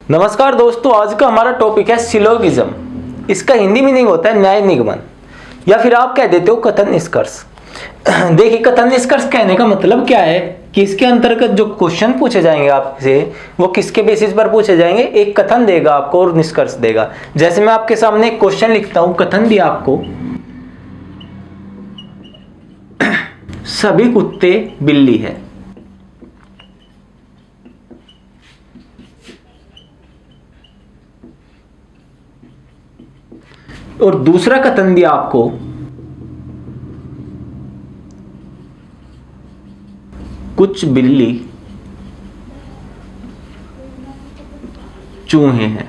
नमस्कार दोस्तों, आज का हमारा टॉपिक है सिलोगिज्म। इसका हिंदी मीनिंग होता है न्याय निगमन, या फिर आप कह देते हो कथन निष्कर्ष। देखिए, कथन निष्कर्ष कहने का मतलब क्या है कि इसके अंतर्गत जो क्वेश्चन पूछे जाएंगे आपसे वो किसके बेसिस पर पूछे जाएंगे। एक कथन देगा आपको और निष्कर्ष देगा। जैसे मैं आपके सामने एक क्वेश्चन लिखता हूं, कथन दिया आपको, सभी कुत्ते बिल्ली है। और दूसरा कथन दिया आपको, कुछ बिल्ली चूहे हैं।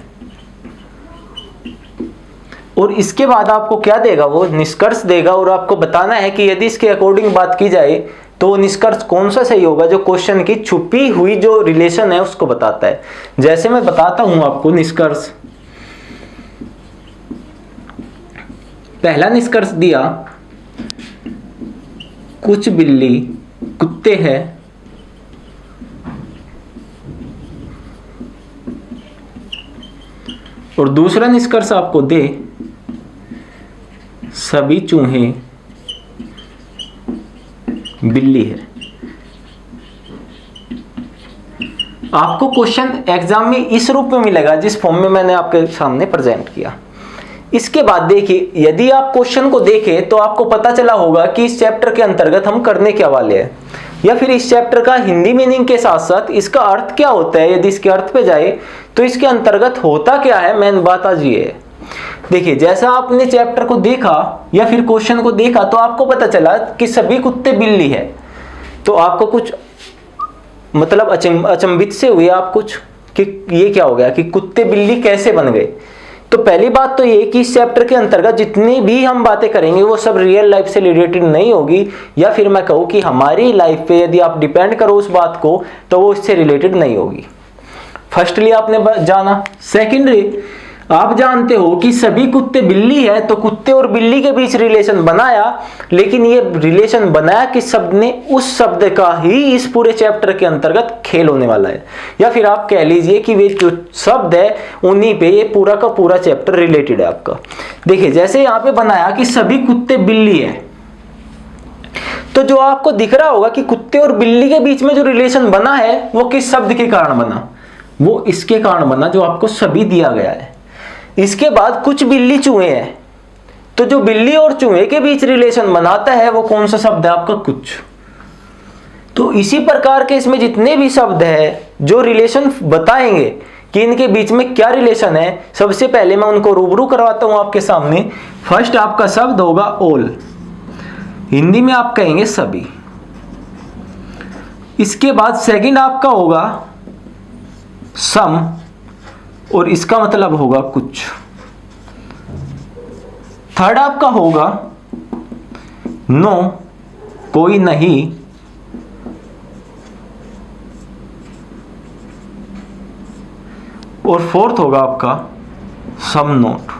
और इसके बाद आपको क्या देगा, वो निष्कर्ष देगा और आपको बताना है कि यदि इसके अकॉर्डिंग बात की जाए तो निष्कर्ष कौन सा सही होगा, जो क्वेश्चन की छुपी हुई जो रिलेशन है उसको बताता है। जैसे मैं बताता हूं आपको निष्कर्ष। पहला निष्कर्ष दिया, कुछ बिल्ली कुत्ते हैं। और दूसरा निष्कर्ष आपको दे, सभी चूहे बिल्ली है। आपको क्वेश्चन एग्जाम में इस रूप में मिलेगा जिस फॉर्म में मैंने आपके सामने प्रेजेंट किया। इसके बाद देखिए, यदि आप क्वेश्चन को देखें तो आपको पता चला होगा कि इस चैप्टर के अंतर्गत हम करने क्या वाले हैं, या फिर इस चैप्टर का हिंदी मीनिंग के साथ साथ इसका अर्थ क्या होता है। यदि इसके अर्थ पे जाए तो इसके अंतर्गत होता क्या है, मेन बात आज ये है। देखिए, जैसा आपने चैप्टर को देखा या फिर क्वेश्चन को देखा तो आपको पता चला कि सभी कुत्ते बिल्ली है। तो आपको कुछ मतलब अचंभित से हुए आप कुछ कि ये क्या हो गया, कि कुत्ते बिल्ली कैसे बन गए। तो पहली बात तो ये कि इस चैप्टर के अंतर्गत जितनी भी हम बातें करेंगे वो सब रियल लाइफ से रिलेटेड नहीं होगी, या फिर मैं कहूँ कि हमारी लाइफ पे यदि आप डिपेंड करो उस बात को तो वो इससे रिलेटेड नहीं होगी। फर्स्टली आपने जाना। सेकेंडली आप जानते हो कि सभी कुत्ते बिल्ली है, तो कुत्ते और बिल्ली के बीच रिलेशन बनाया, लेकिन ये रिलेशन बनाया किस शब्द ने, उस शब्द का ही इस पूरे चैप्टर के अंतर्गत खेल होने वाला है। या फिर आप कह लीजिए कि वे जो शब्द है उन्हीं पे ये पूरा का पूरा चैप्टर रिलेटेड है आपका। देखिए, जैसे यहाँ पे बनाया कि सभी कुत्ते बिल्ली है, तो जो आपको दिख रहा होगा कि कुत्ते और बिल्ली के बीच में जो रिलेशन बना है वो किस शब्द के कारण बना, वो इसके कारण बना जो आपको सभी दिया गया है। इसके बाद कुछ बिल्ली चूहे हैं, तो जो बिल्ली और चूहे के बीच रिलेशन बनाता है वो कौन सा शब्द है आपका, कुछ। तो इसी प्रकार के इसमें जितने भी शब्द है जो रिलेशन बताएंगे कि इनके बीच में क्या रिलेशन है, सबसे पहले मैं उनको रूबरू करवाता हूं आपके सामने। फर्स्ट आपका शब्द होगा ऑल, हिंदी में आप कहेंगे सभी। इसके बाद सेकंड आपका होगा सम, और इसका मतलब होगा कुछ। थर्ड आपका होगा नो, कोई नहीं। और फोर्थ होगा आपका सम नोट,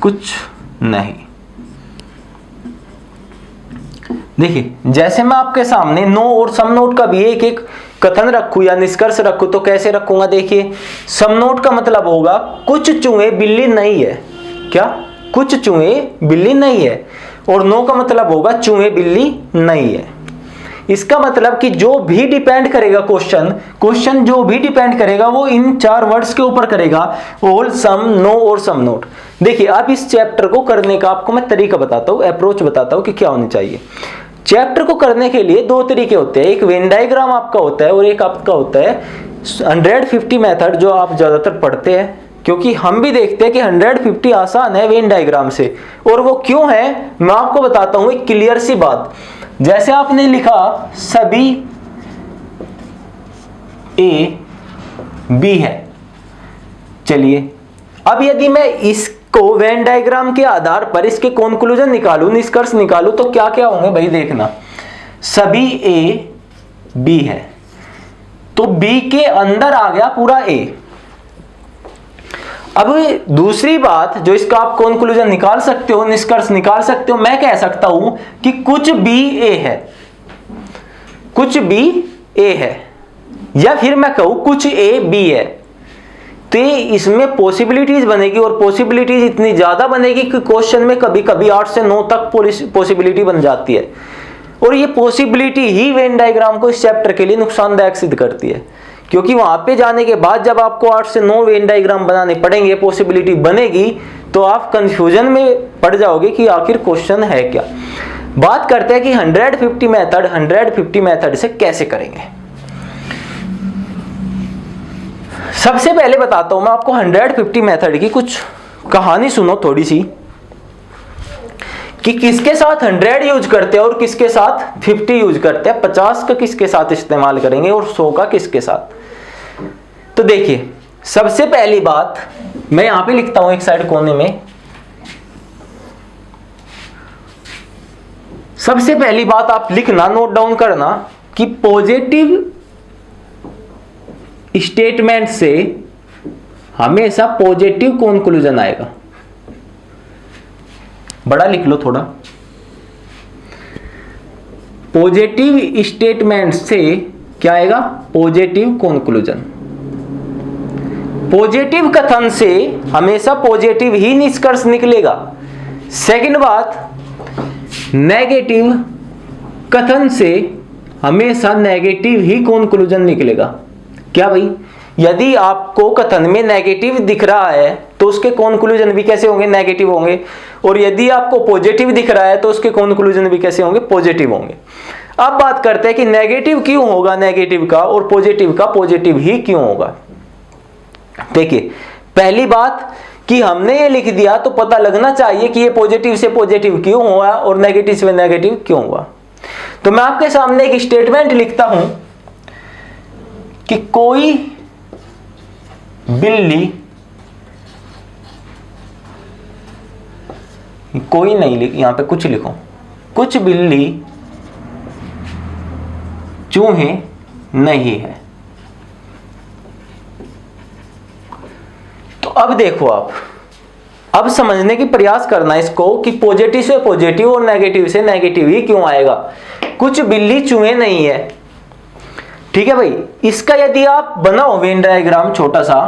कुछ नहीं। देखिए, जैसे मैं आपके सामने नो और सम नोट का भी एक एक कथन रखूं या निष्कर्ष रखूं तो कैसे रखूंगा। देखिए, सम नोट का मतलब होगा कुछ चूहे बिल्ली नहीं है। क्या, कुछ चूहे बिल्ली नहीं है। और नो का मतलब होगा चूहे बिल्ली नहीं है। इसका मतलब कि जो भी डिपेंड करेगा क्वेश्चन जो भी डिपेंड करेगा वो इन चार वर्ड्स के ऊपर करेगा, ऑल, सम, नो और सम नोट। देखिए, अब इस चैप्टर को करने का आपको मैं तरीका बताता हूँ, अप्रोच बताता हूँ कि क्या होनी चाहिए। चैप्टर को करने के लिए दो तरीके होते हैं, एक वेन डायग्राम आपका होता है और एक आपका होता है 150 मेथड, जो आप ज्यादातर पढ़ते हैं, क्योंकि हम भी देखते हैं कि 150 आसान है वेन डायग्राम से। और वो क्यों है मैं आपको बताता हूं, एक क्लियर सी बात। जैसे आपने लिखा सभी ए बी है, चलिए अब यदि मैं इसको वेन डायग्राम के आधार पर इसके कंक्लूजन निकालूं, निष्कर्ष निकालूं, तो क्या क्या होंगे भाई देखना। सभी ए बी है, तो बी के अंदर आ गया पूरा ए। अब दूसरी बात जो इसका आप कंक्लूजन निकाल सकते हो, निष्कर्ष निकाल सकते हो, मैं कह सकता हूं कि कुछ बी ए है, कुछ बी ए है, या फिर मैं कहूं कुछ ए बी है, तो इसमें पॉसिबिलिटीज बनेगी और पॉसिबिलिटीज इतनी ज्यादा बनेगी कि क्वेश्चन में कभी कभी 8 से 9 तक पॉसिबिलिटी बन जाती है। और ये पॉसिबिलिटी ही वेन डायग्राम को इस चैप्टर के लिए नुकसानदायक सिद्ध करती है, क्योंकि वहां पे जाने के बाद जब आपको 8 से 9 वेन डायग्राम बनाने पड़ेंगे, पॉसिबिलिटी बनेगी, तो आप कंफ्यूजन में पड़ जाओगे कि आखिर क्वेश्चन है क्या। बात करते हैं कि 150 मेथड से कैसे करेंगे। सबसे पहले बताता हूं मैं आपको 150 मेथड की कुछ कहानी सुनो थोड़ी सी, कि किसके साथ 100 यूज करते हैं और किसके साथ 50 यूज करते हैं, 50 का किसके साथ इस्तेमाल करेंगे और 100 का किसके साथ। तो देखिए, सबसे पहली बात मैं यहां पे लिखता हूं एक साइड कोने में। सबसे पहली बात आप लिखना, नोट डाउन करना कि पॉजिटिव स्टेटमेंट से हमेशा पॉजिटिव कंक्लूजन आएगा। बड़ा लिख लो थोड़ा। पॉजिटिव स्टेटमेंट से क्या आएगा, पॉजिटिव कंक्लूजन। पॉजिटिव कथन से हमेशा पॉजिटिव ही निष्कर्ष निकलेगा। सेकंड बात, नेगेटिव कथन से हमेशा नेगेटिव ही कंक्लूजन निकलेगा। क्या भाई, यदि आपको कथन में नेगेटिव दिख रहा है तो उसके कंक्लूजन भी कैसे होंगे, नेगेटिव होंगे, और यदि आपको पॉजिटिव दिख रहा है तो उसके कंक्लूजन भी कैसे होंगे, पॉजिटिव होंगे। अब बात करते हैं कि नेगेटिव क्यों होगा नेगेटिव का और पॉजिटिव का पॉजिटिव ही क्यों होगा। देखिए, पहली बात कि हमने ये लिख दिया तो पता लगना चाहिए कि ये पॉजिटिव से पॉजिटिव क्यों हुआ और नेगेटिव से नेगेटिव क्यों हुआ। तो मैं आपके सामने एक स्टेटमेंट लिखता हूं कि कोई बिल्ली, कोई नहीं, यहां पे कुछ लिखो, कुछ बिल्ली चूहे नहीं है। तो अब देखो, आप अब समझने की प्रयास करना इसको कि पॉजिटिव से पॉजिटिव और नेगेटिव से नेगेटिव ही क्यों आएगा। कुछ बिल्ली चूहे नहीं है, ठीक है भाई। इसका यदि आप बनाओ वेन डायग्राम छोटा सा,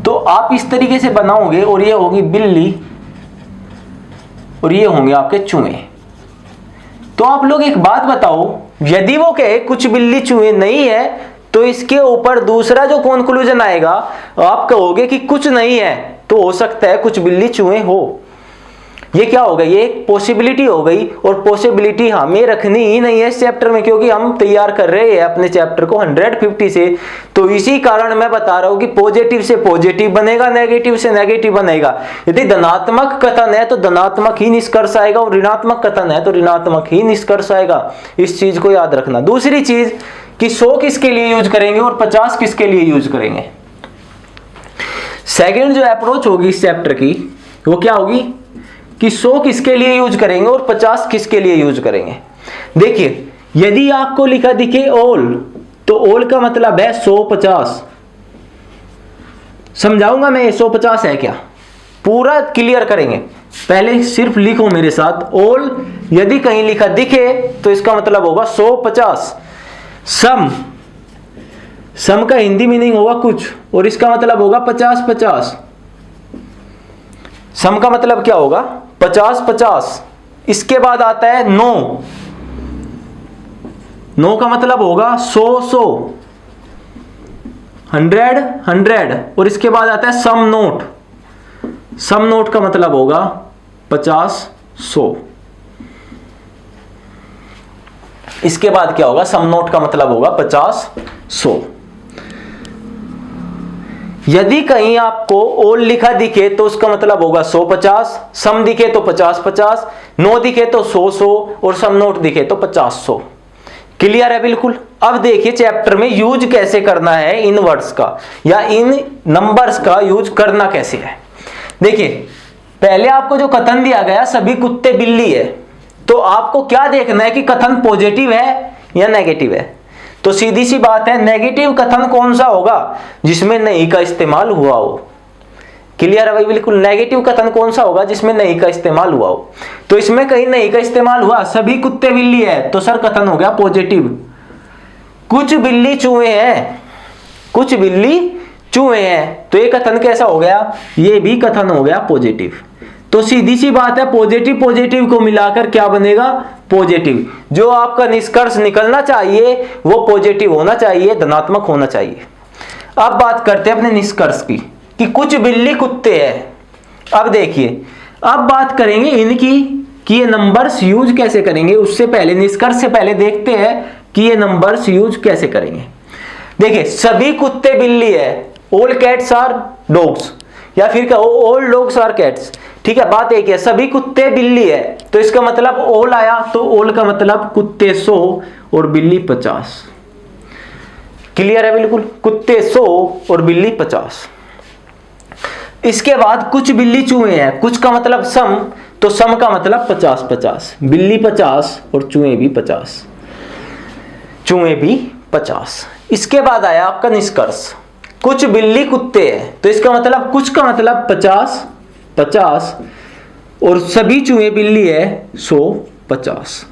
तो आप इस तरीके से बनाओगे और ये होगी बिल्ली और ये होंगे आपके चूहे। तो आप लोग एक बात बताओ, यदि वो कहे कुछ बिल्ली चूहे नहीं है, तो इसके ऊपर दूसरा जो कंक्लूजन आएगा, आप कहोगे कि कुछ नहीं है, तो हो सकता है कुछ बिल्ली चूहे हो। ये क्या हो गई, ये एक पॉसिबिलिटी हो गई, और पॉसिबिलिटी हमें रखनी ही नहीं है इस चैप्टर में, क्योंकि हम तैयार कर रहे हैं अपने चैप्टर को 150 से। तो इसी कारण मैं बता रहा हूं कि पॉजिटिव से पॉजिटिव बनेगा, नेगेटिव से नेगेटिव बनेगा। यदि धनात्मक कथन है तो धनात्मक ही निष्कर्ष आएगा, और ऋणात्मक कथन है तो ऋणात्मक ही निष्कर्ष आएगा। इस चीज को याद रखना। दूसरी चीज कि 100 किसके लिए यूज करेंगे और 50 किसके लिए यूज करेंगे। सेकेंड जो अप्रोच होगी इस चैप्टर की, वो क्या होगी कि 100 किसके लिए यूज करेंगे और 50 किसके लिए यूज करेंगे। देखिए, यदि आपको लिखा दिखे ऑल, तो ऑल का मतलब है 100 50। समझाऊंगा मैं 150 है क्या, पूरा क्लियर करेंगे। पहले सिर्फ लिखो मेरे साथ, ऑल यदि कहीं लिखा दिखे तो इसका मतलब होगा 100 50। सम का हिंदी मीनिंग होगा कुछ, और इसका मतलब होगा 50 50। सम का मतलब क्या होगा, 50 50। इसके बाद आता है 9, 9 का मतलब होगा 100 100, 100 100, और इसके बाद आता है सम नोट। सम नोट का मतलब होगा 50 100। इसके बाद क्या होगा, सम नोट का मतलब होगा 50 100। यदि कहीं आपको ऑल लिखा दिखे तो उसका मतलब होगा 100 50, सम दिखे तो 50 50, 9 दिखे तो 100 100, और सम नोट दिखे तो 50 100। क्लियर है बिल्कुल। अब देखिए चैप्टर में यूज कैसे करना है इन वर्ड्स का या इन नंबर्स का यूज करना कैसे है। देखिए, पहले आपको जो कथन दिया गया सभी कुत्ते बिल्ली है, तो आपको क्या देखना है कि कथन पॉजिटिव है या नेगेटिव है। तो सीधी सी बात है, नेगेटिव कथन कौन सा होगा, जिसमें नहीं का इस्तेमाल हुआ हो। क्लियर है भाई बिल्कुल। नेगेटिव कथन कौन सा होगा, जिसमें नहीं का इस्तेमाल हुआ हो। तो इसमें कहीं नहीं का इस्तेमाल हुआ, सभी कुत्ते बिल्ली है, तो सर कथन हो गया पॉजिटिव। कुछ बिल्ली चूहे हैं, कुछ बिल्ली चूहे हैं, तो ये कथन कैसा हो गया, ये भी कथन हो गया पॉजिटिव। तो सीधी सी बात है, पॉजिटिव पॉजिटिव को मिलाकर क्या बनेगा, पॉजिटिव। जो आपका निष्कर्ष निकलना चाहिए वो पॉजिटिव होना चाहिए, धनात्मक होना चाहिए। अब बात करते हैं अपने निष्कर्ष की कि कुछ बिल्ली कुत्ते हैं। अब देखिए, अब बात करेंगे इनकी कि ये नंबर्स यूज कैसे करेंगे। उससे पहले, निष्कर्ष से पहले देखते हैं कि ये नंबर्स यूज कैसे करेंगे। देखिए, सभी कुत्ते बिल्ली है, ऑल कैट्स आर डॉग्स, या फिर क्या, ऑल डॉग्स आर कैट्स। ठीक है, बात एक है, सभी कुत्ते बिल्ली है, तो इसका मतलब ऑल आया, तो ऑल का मतलब कुत्ते 100 और बिल्ली 50। क्लियर है बिल्कुल, कुत्ते 100 और बिल्ली 50। इसके बाद कुछ बिल्ली चूहे हैं, कुछ का मतलब सम, तो सम का मतलब 50-50, बिल्ली 50 और चूहे भी 50, चूहे भी 50। इसके बाद आया आपका निष्कर्ष, कुछ बिल्ली कुत्ते हैं, तो इसका मतलब कुछ का मतलब 50-50 और सभी चूहे बिल्ली है 100-50।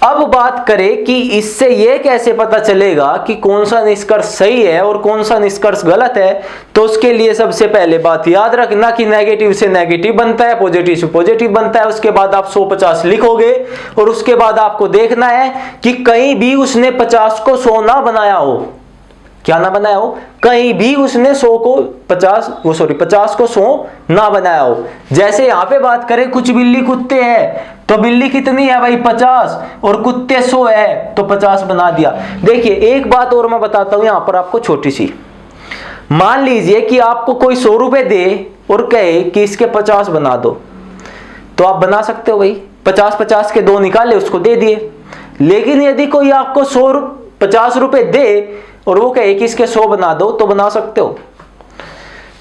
अब बात करें कि इससे यह कैसे पता चलेगा कि कौन सा निष्कर्ष सही है और कौन सा निष्कर्ष गलत है। तो उसके लिए सबसे पहले बात याद रखना कि नेगेटिव से नेगेटिव बनता है, पॉजिटिव से पॉजिटिव बनता है। उसके बाद आप 100-50 लिखोगे और उसके बाद आपको देखना है कि कहीं भी उसने 50 को 100 ना बनाया हो। क्या ना बनाया हो, कहीं भी उसने 100 को 50 को 100 ना बनाया हो। जैसे यहां पे बात करें, कुछ बिल्ली कुत्ते हैं, तो बिल्ली कितनी है भाई 50 और कुत्ते 100 है, तो 50 बना दिया। देखिए, एक बात और मैं बताता हूं यहां पर आपको छोटी सी। मान लीजिए कि आपको कोई 100 रुपए दे और कहे कि इसके 50 बना दो, तो आप बना सकते हो भाई, 50-50 के 2 निकाले उसको दे दिए। लेकिन यदि कोई आपको 50 रुपए दे और वो कहे कि इसके 100 बना दो, तो बना सकते हो,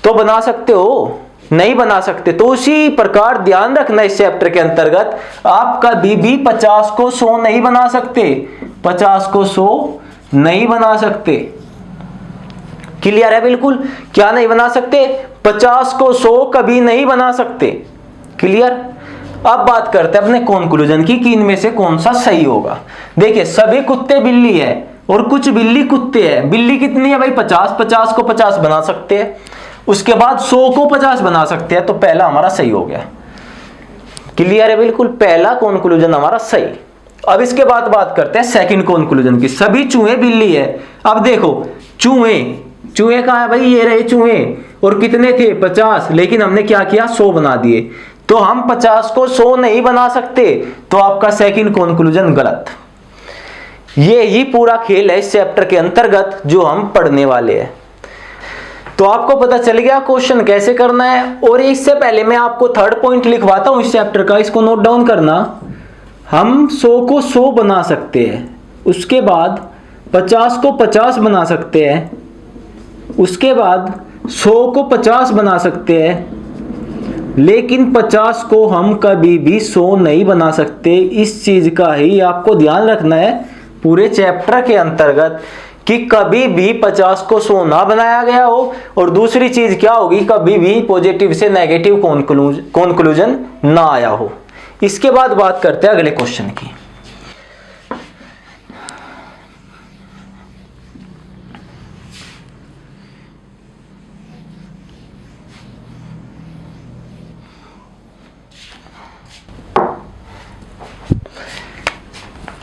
तो बना सकते हो, नहीं बना सकते। तो उसी प्रकार ध्यान रखना, इस चैप्टर के अंतर्गत आप कभी भी 50 को 100 नहीं बना सकते, 50 को 100 नहीं बना सकते। क्लियर है बिल्कुल, क्या नहीं बना सकते, 50 को 100 कभी नहीं बना सकते। क्लियर। अब बात करते हैं अपने कंक्लूजन की कि इनमें से कौन सा सही होगा। देखिए, सभी कुत्ते बिल्ली है और कुछ बिल्ली कुत्ते हैं। बिल्ली कितनी है भाई 50 को 50 बना सकते हैं, उसके बाद 100 को 50 बना सकते हैं, तो पहला हमारा सही हो गया। क्लियर है बिल्कुल, पहला कंक्लूजन हमारा सही। अब इसके बाद बात करते हैं सेकंड कंक्लूजन की, सभी चूहे बिल्ली है। अब देखो, चूहे कहां है भाई, ये रहे चूहे, और कितने थे 50, लेकिन हमने क्या किया 100 बना दिए, तो हम 50 को 100 नहीं बना सकते, तो आपका सेकंड कंक्लूजन गलत। ये ही पूरा खेल है इस चैप्टर के अंतर्गत जो हम पढ़ने वाले हैं। तो आपको पता चल गया क्वेश्चन कैसे करना है। और इससे पहले मैं आपको थर्ड पॉइंट लिखवाता हूं इस चैप्टर का, इसको नोट डाउन करना। हम 100 को 100 बना सकते हैं, उसके बाद 50 को 50 बना सकते हैं, उसके बाद 100 को 50 बना सकते हैं, लेकिन 50 को हम कभी भी 100 नहीं बना सकते। इस चीज का ही आपको ध्यान रखना है पूरे चैप्टर के अंतर्गत कि कभी भी 50 को 100 ना बनाया गया हो। और दूसरी चीज क्या होगी, कभी भी पॉजिटिव से नेगेटिव कंक्लूजन ना आया हो। इसके बाद बात करते हैं अगले क्वेश्चन की।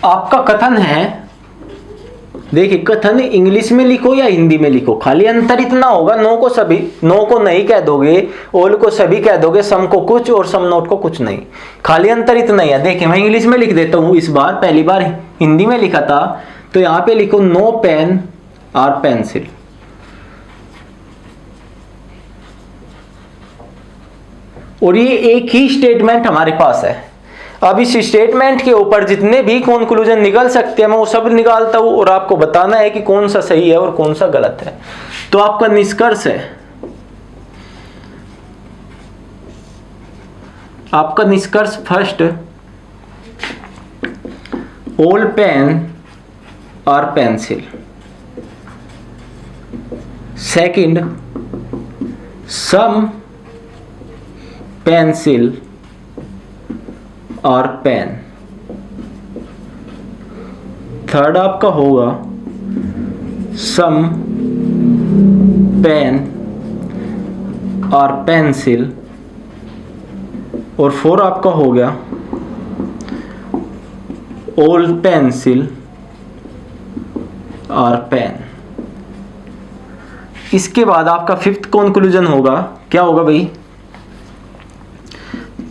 आपका कथन है, देखिए कथन इंग्लिश में लिखो या हिंदी में लिखो, खाली अंतर इतना होगा, नो को सभी, नो को नहीं कह दोगे, ऑल को सभी कह दोगे, सम को कुछ और सम नोट को कुछ नहीं, खाली अंतर इतना ही है। देखिए मैं इंग्लिश में लिख देता हूं, इस बार पहली बार हिंदी में लिखा था, तो यहां पे लिखो नो पेन और पेंसिल। और ये एक ही स्टेटमेंट हमारे पास है। अब इस स्टेटमेंट के ऊपर जितने भी कंक्लूजन निकल सकते हैं मैं वो सब निकालता हूं और आपको बताना है कि कौन सा सही है और कौन सा गलत है। तो आपका निष्कर्ष है, आपका निष्कर्ष फर्स्ट, ऑल पेन और पेंसिल। सेकंड, सम पेंसिल और पेन। थर्ड आपका होगा सम पेन और पेंसिल, और 4 आपका हो गया ओल्ड पेंसिल और पेन। इसके बाद आपका फिफ्थ कंक्लूजन होगा, क्या होगा भाई,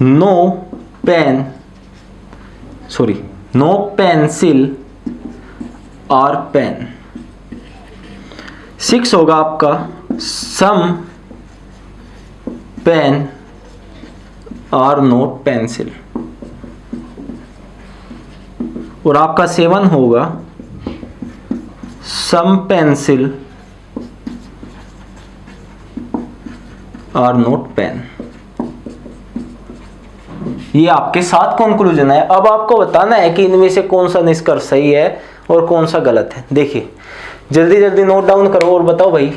नो पेंसिल और पेन। 6 होगा आपका सम पेन और नो पेंसिल, और आपका 7 होगा सम पेंसिल और नोट पेन। ये आपके 7 कंक्लूजन है। अब आपको बताना है कि इनमें से कौन सा निष्कर्ष सही है और कौन सा गलत है। देखिए जल्दी जल्दी नोट डाउन करो और बताओ भाई।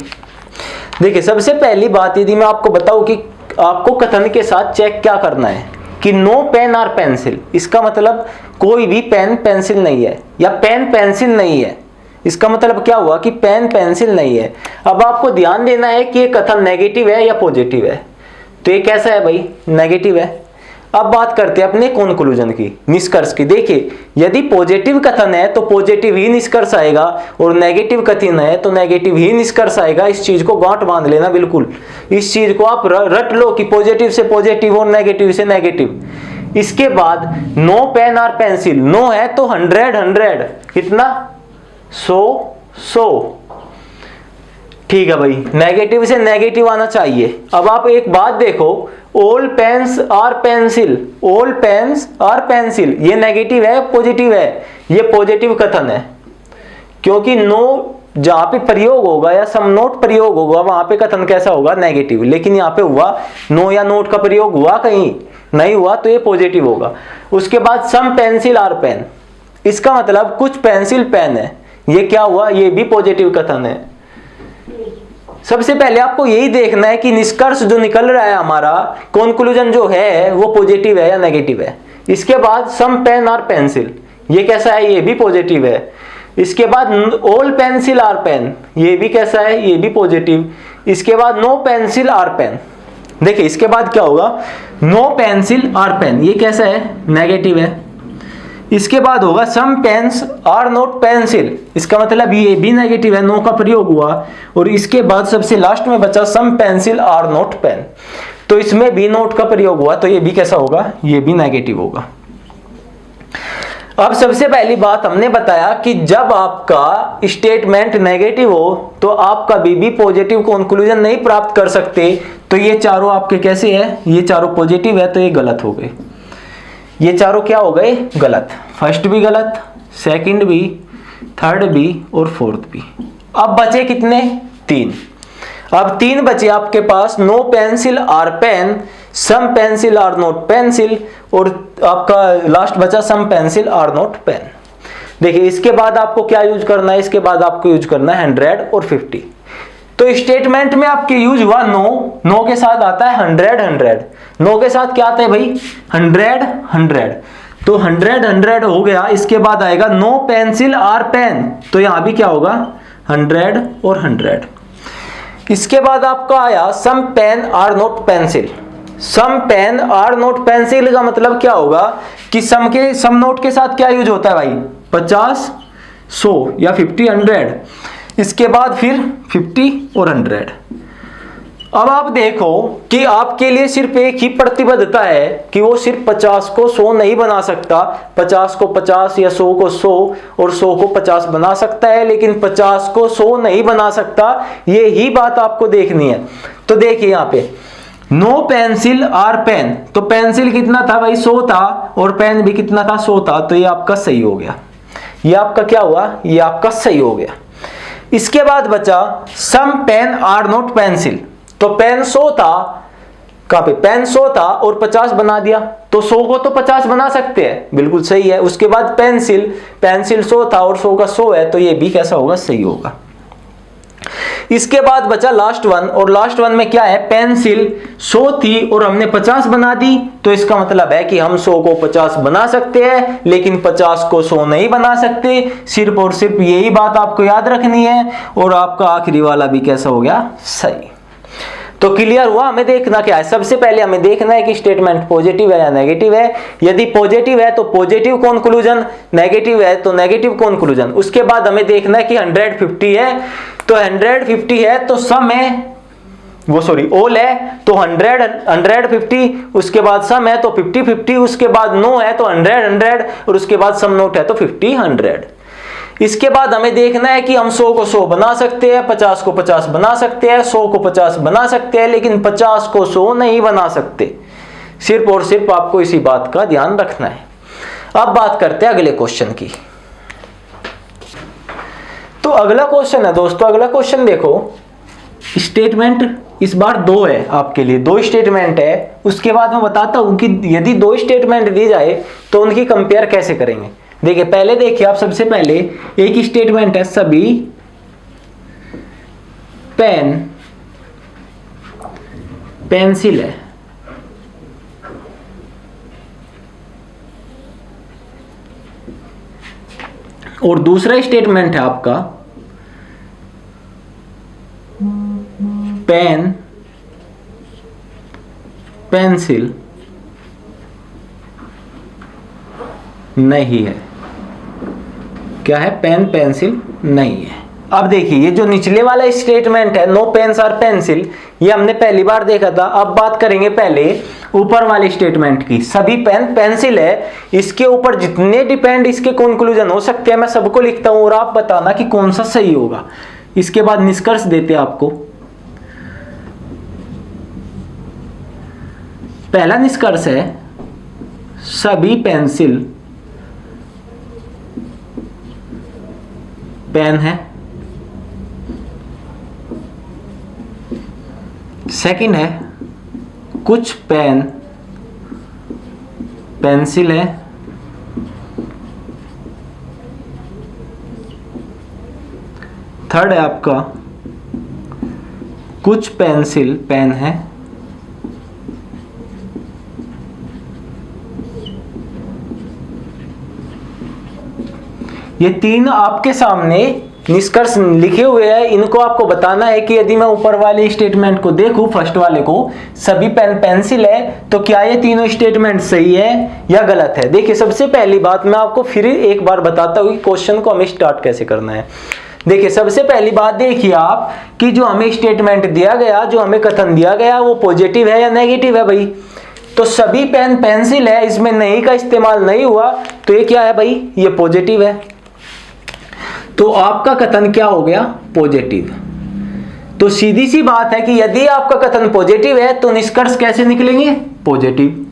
देखिए सबसे पहली बात, यदि मैं आपको बताऊं कि आपको कथन के साथ चेक क्या करना है कि नो पेन और पेंसिल, इसका मतलब कोई भी पेन पेंसिल नहीं है या पेन पेंसिल नहीं है। इसका मतलब क्या हुआ कि पेन पेंसिल नहीं है। अब आपको ध्यान देना है कि ये कथन नेगेटिव है या पॉजिटिव है। तो ये कैसा है भाई, नेगेटिव है। अब बात करते हैं अपने कंक्लूजन की, निष्कर्ष की। देखिए यदि पॉजिटिव कथन है तो पॉजिटिव ही निष्कर्ष आएगा, और नेगेटिव कथन है तो नेगेटिव ही निष्कर्ष आएगा। इस चीज को गांठ बांध लेना, बिल्कुल इस चीज को आप रट लो कि पॉजिटिव से पॉजिटिव और नेगेटिव से नेगेटिव। इसके बाद नो पेन और पेंसिल, नो है तो 100 कितना 100। ठीक है भाई, नेगेटिव से नेगेटिव आना चाहिए। अब आप एक बात देखो, ऑल पेन्स और पेंसिल, ऑल पेन्स और पेंसिल, ये नेगेटिव है पॉजिटिव है? ये पॉजिटिव कथन है, क्योंकि नो जहां पे प्रयोग होगा या सम नोट प्रयोग होगा वहां पे कथन कैसा होगा, नेगेटिव। लेकिन यहाँ पे हुआ नो या नोट का प्रयोग हुआ, कहीं नहीं हुआ, तो ये पॉजिटिव होगा। उसके बाद सम पेंसिल और पेन, इसका मतलब कुछ पेंसिल पेन है, ये क्या हुआ, ये भी पॉजिटिव कथन है। सबसे पहले आपको यही देखना है कि निष्कर्ष जो निकल रहा है हमारा, कंक्लूजन जो है वो पॉजिटिव है या नेगेटिव है। इसके बाद सम पेन और पेंसिल, ये कैसा है, ये भी पॉजिटिव है। इसके बाद ऑल पेंसिल और पेन, ये भी कैसा है, ये भी पॉजिटिव। इसके बाद नो पेंसिल और पेन, देखिए इसके बाद क्या होगा, नो पेंसिल और पेन, ये कैसा है, नेगेटिव है। इसके बाद होगा सम पेन्स आर नोट पेंसिल, इसका मतलब ये भी नेगेटिव है, नो का प्रयोग हुआ। और इसके बाद सबसे लास्ट में बचा some pencil or not pen, तो इसमें भी नोट का प्रयोग हुआ, तो ये भी कैसा होगा, ये भी नेगेटिव होगा। अब सबसे पहली बात हमने बताया कि जब आपका स्टेटमेंट नेगेटिव हो तो आप कभी भी पॉजिटिव कंक्लूजन नहीं प्राप्त कर सकते। तो ये चारों आपके कैसे है, ये चारों पॉजिटिव है, तो ये गलत हो गए। ये चारों क्या हो गए, गलत। फर्स्ट भी गलत, सेकंड भी, थर्ड भी और फोर्थ भी। अब बचे कितने, 3। अब 3 बचे आपके पास, no pencil or pen, some pencil or not pencil, और आपका लास्ट बचा some pencil or not pen. देखिए इसके बाद आपको क्या यूज करना है, इसके बाद आपको यूज करना है 100 और 50। तो स्टेटमेंट में आपके यूज हुआ नो, नो के साथ आता है 100, नो के साथ क्या आता है भाई, 100। तो 100 हो गया। इसके बाद आएगा नो पेंसिल आर पेन, तो यहां भी क्या होगा, 100 और 100। इसके बाद आपका आया some pen are not pencil, some pen are not pencil का मतलब क्या होगा कि सम नोट के साथ क्या यूज होता है भाई, 50, 100 या 50, 100। इसके बाद फिर 50 और 100। अब आप देखो कि आपके लिए सिर्फ एक ही प्रतिबद्धता है कि वो सिर्फ 50 को 100 नहीं बना सकता, 50 को 50 या 100 को 100 और 100 को 50 बना सकता है, लेकिन 50 को 100 नहीं बना सकता। ये ही बात आपको देखनी है। तो देखिए यहाँ पे नो पेंसिल आर पेन, तो पेंसिल कितना था भाई, 100 था, और पेन भी कितना था, 100 था। तो ये आपका सही हो गया, ये आपका क्या हुआ, ये आपका सही हो गया। इसके बाद बचा some pen are not pencil, तो पेन 100 था, कहां पे, पेन 100 था और 50 बना दिया, तो 100 को तो 50 बना सकते हैं, बिल्कुल सही है। उसके बाद पेंसिल 100 था और 100 का 100 है, तो ये भी कैसा होगा, सही होगा। इसके बाद बचा लास्ट वन, और लास्ट वन में क्या है, पेंसिल 100 थी और हमने 50 बना दी, तो इसका मतलब है कि हम 100 को 50 बना सकते हैं लेकिन 50 को 100 नहीं बना सकते। सिर्फ और सिर्फ यही बात आपको याद रखनी है, और आपका आखिरी वाला भी कैसा हो गया, सही। तो क्लियर हुआ। हमें देखना क्या है, सबसे पहले हमें देखना है कि स्टेटमेंट पॉजिटिव है या नेगेटिव है। यदि पॉजिटिव है तो पॉजिटिव कंक्लूजन, नेगेटिव है तो नेगेटिव कंक्लूजन। उसके बाद हमें देखना है कि 150 है, तो 150 है तो सम है, वो सॉरी ऑल है तो 150, उसके बाद सम है तो 50-50, उसके बाद नो है तो 100 और उसके बाद सम नोट है तो 50-100। इसके बाद हमें देखना है कि हम 100 को 100 बना सकते हैं, 50 को 50 बना सकते हैं, 100 को 50 बना सकते हैं, लेकिन 50 को 100 नहीं बना सकते। सिर्फ और सिर्फ आपको इसी बात का ध्यान रखना है। अब बात करते हैं अगले क्वेश्चन की। तो अगला क्वेश्चन है दोस्तों, अगला क्वेश्चन देखो, स्टेटमेंट इस बार 2 है आपके लिए, 2 स्टेटमेंट है। उसके बाद मैं बताता हूं कि यदि 2 स्टेटमेंट दी जाए तो उनकी कंपेयर कैसे करेंगे। देखिए पहले देखिए आप, सबसे पहले एक स्टेटमेंट है सभी पेन पेंसिल है, और दूसरा स्टेटमेंट है आपका पेन पेंसिल नहीं है। क्या है, पेन पेंसिल नहीं है। अब देखिए ये जो निचले वाला स्टेटमेंट है नो पेन्स और पेंसिल, ये हमने पहली बार देखा था। अब बात करेंगे पहले ऊपर वाले स्टेटमेंट की, सभी पेन पेंसिल है। इसके ऊपर जितने डिपेंड इसके कंक्लूजन हो सकते हैं मैं सबको लिखता हूं और आप बताना कि कौन सा सही होगा। इसके बाद निष्कर्ष देते हैं आपको। पहला निष्कर्ष है सभी पेंसिल पेन है। सेकंड है कुछ पेन पेंसिल है। थर्ड है आपका कुछ पेंसिल पेन है। ये 3 आपके सामने निष्कर्ष लिखे हुए हैं। इनको आपको बताना है कि यदि मैं ऊपर वाले स्टेटमेंट को देखूं, फर्स्ट वाले को, सभी पेन पेंसिल है, तो क्या ये तीनों स्टेटमेंट सही है या गलत है। देखिए सबसे पहली बात मैं आपको फिर एक बार बताता हूं कि क्वेश्चन को हमें स्टार्ट कैसे करना है। देखिए सबसे पहली बात देखिए आप कि जो हमें स्टेटमेंट दिया गया, जो हमें कथन दिया गया, वो पॉजिटिव है या नेगेटिव है भाई। तो सभी पेन पेंसिल है, इसमें नहीं का इस्तेमाल नहीं हुआ, तो ये क्या है भाई, ये पॉजिटिव है। तो आपका कथन क्या हो गया, पॉजिटिव। तो सीधी सी बात है कि यदि आपका कथन पॉजिटिव है तो निष्कर्ष कैसे निकलेंगे, पॉजिटिव।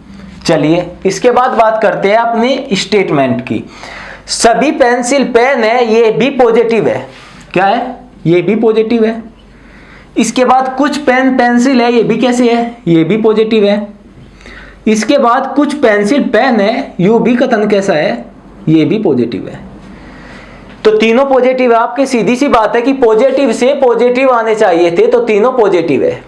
चलिए इसके बाद बात करते हैं अपने स्टेटमेंट की। सभी पेंसिल पेन है, ये भी पॉजिटिव है। क्या है, ये भी पॉजिटिव है। इसके बाद कुछ पेन पेंसिल है, ये भी कैसे है, ये भी पॉजिटिव है। इसके बाद कुछ पेंसिल पेन है, यू भी कथन कैसा है, ये भी पॉजिटिव है। तो तीनों पॉजिटिव है। आपकी सीधी सी बात है कि पॉजिटिव से पॉजिटिव आने चाहिए थे, तो तीनों पॉजिटिव है।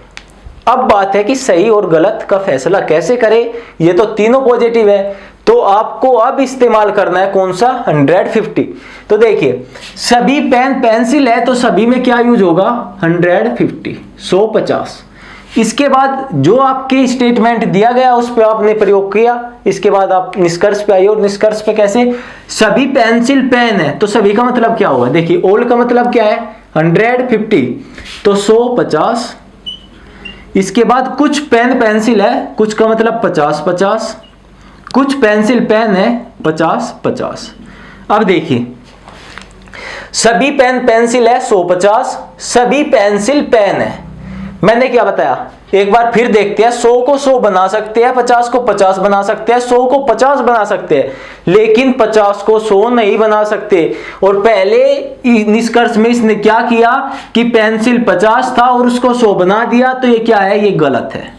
अब बात है कि सही और गलत का फैसला कैसे करें। ये तो तीनों पॉजिटिव है, तो आपको अब इस्तेमाल करना है कौन सा, 150। तो देखिए सभी पेन पेंसिल है, तो सभी में क्या यूज होगा, 150, 150। इसके बाद जो आपके स्टेटमेंट दिया गया उस पर आपने प्रयोग किया। इसके बाद आप निष्कर्ष पे आइए, और निष्कर्ष पे कैसे, सभी पेंसिल पेन है, तो सभी का मतलब क्या होगा। देखिए ऑल का मतलब क्या है, 150, तो 150। इसके बाद कुछ पेन पेंसिल है, कुछ का मतलब 50-50, कुछ पेंसिल पेन है, 50-50। अब देखिए सभी पेन पेंसिल है 150, सभी पेंसिल पेन है। मैंने क्या बताया, एक बार फिर देखते हैं। 100 को 100 बना सकते हैं, 50 को 50 बना सकते हैं, 100 को 50 बना सकते हैं, लेकिन 50 को 100 नहीं बना सकते। और पहले निष्कर्ष में इसने क्या किया कि पेंसिल 50 था और उसको 100 बना दिया, तो ये क्या है, ये गलत है।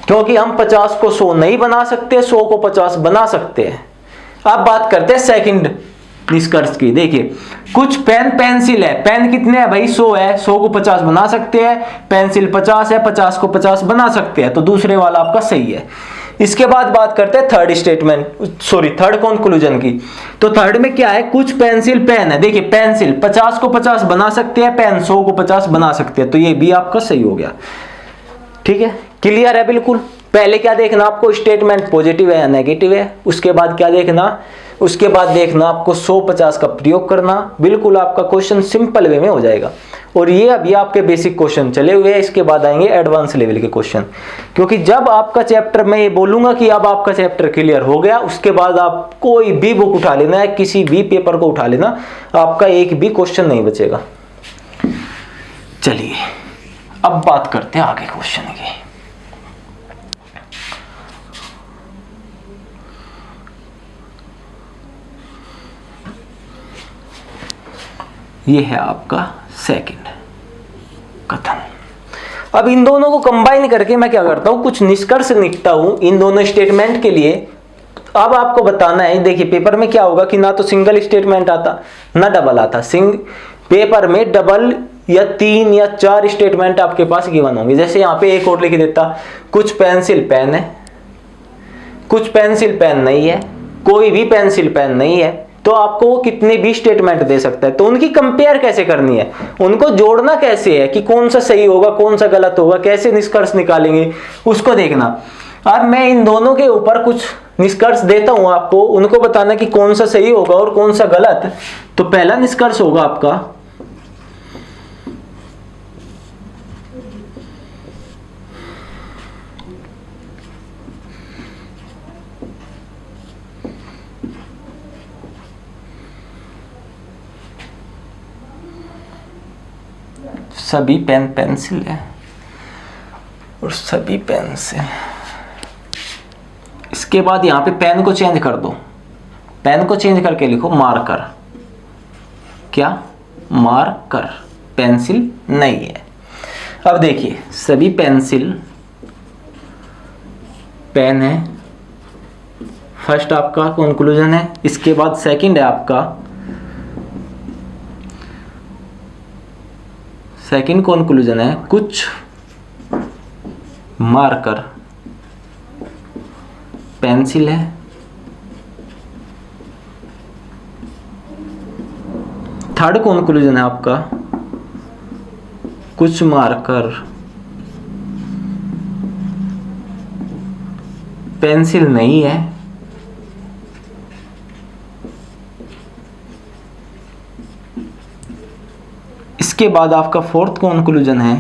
क्योंकि हम 50 को 100 नहीं बना सकते, 100 को 50 बना सकते हैं। अब बात करते हैं सेकंड निष्कर्ष की। देखिए कुछ पेन पेंसिल है, पेन कितने हैं भाई 100 है, 100 को 50 बना सकते हैं, पेंसिल 50 है, 50 को 50 बना सकते हैं, तो दूसरे वाला आपका सही है। इसके बाद बात करते हैं third statement, sorry third conclusion की। तो थर्ड में क्या है, कुछ पेंसिल पेन है, देखिए पेंसिल 50 को 50 बना सकते हैं, पेन 100 को 50 बना सकते हैं, तो ये भी आपका सही हो गया। ठीक है, क्लियर है बिल्कुल। पहले क्या देखना आपको, स्टेटमेंट पॉजिटिव है या नेगेटिव है, उसके बाद क्या देखना, उसके बाद देखना आपको 100-50 का प्रयोग करना। बिल्कुल आपका क्वेश्चन सिंपल वे में हो जाएगा। और ये अभी आपके बेसिक क्वेश्चन चले हुए हैं, इसके बाद आएंगे एडवांस लेवल के क्वेश्चन। क्योंकि जब आपका चैप्टर, मैं ये बोलूंगा कि अब आपका चैप्टर क्लियर हो गया, उसके बाद आप कोई भी बुक उठा लेना है, किसी भी पेपर को उठा लेना, आपका एक भी क्वेश्चन नहीं बचेगा। चलिए अब बात करते हैं आगे क्वेश्चन की। ये है आपका सेकंड कथन। अब इन दोनों को कंबाइन करके मैं क्या करता हूं, कुछ निष्कर्ष निकलता हूं इन दोनों स्टेटमेंट के लिए। अब आपको बताना है, देखिए पेपर में क्या होगा कि ना तो सिंगल स्टेटमेंट आता ना डबल आता। पेपर में डबल या 3 या 4 स्टेटमेंट आपके पास गिवन होंगे। जैसे यहाँ पे एक और लिख देता, कुछ पेंसिल पेन है, कुछ पेंसिल पेन नहीं है, कोई भी पेंसिल पेन नहीं है, तो आपको वो कितने भी स्टेटमेंट दे सकता है। तो उनकी कंपेयर कैसे करनी है, उनको जोड़ना कैसे है कि कौन सा सही होगा कौन सा गलत होगा, कैसे निष्कर्ष निकालेंगे उसको देखना। अब मैं इन दोनों के ऊपर कुछ निष्कर्ष देता हूं आपको, उनको बताना कि कौन सा सही होगा और कौन सा गलत। तो पहला निष्कर्ष होगा आपका, सभी पेन पेंसिल है और सभी पेंसिल। इसके बाद यहां पे पेन को चेंज कर दो, पेन को चेंज करके लिखो मार्कर। क्या, मार्कर, पेंसिल नहीं है। अब देखिए सभी पेंसिल पेन है, फर्स्ट आपका कंक्लूजन है। इसके बाद सेकंड है आपका, सेकंड कंक्लूजन है कुछ मार्कर पेंसिल है। थर्ड कंक्लूजन है आपका, कुछ मार्कर पेंसिल नहीं है। इसके बाद आपका फोर्थ कंक्लूजन है,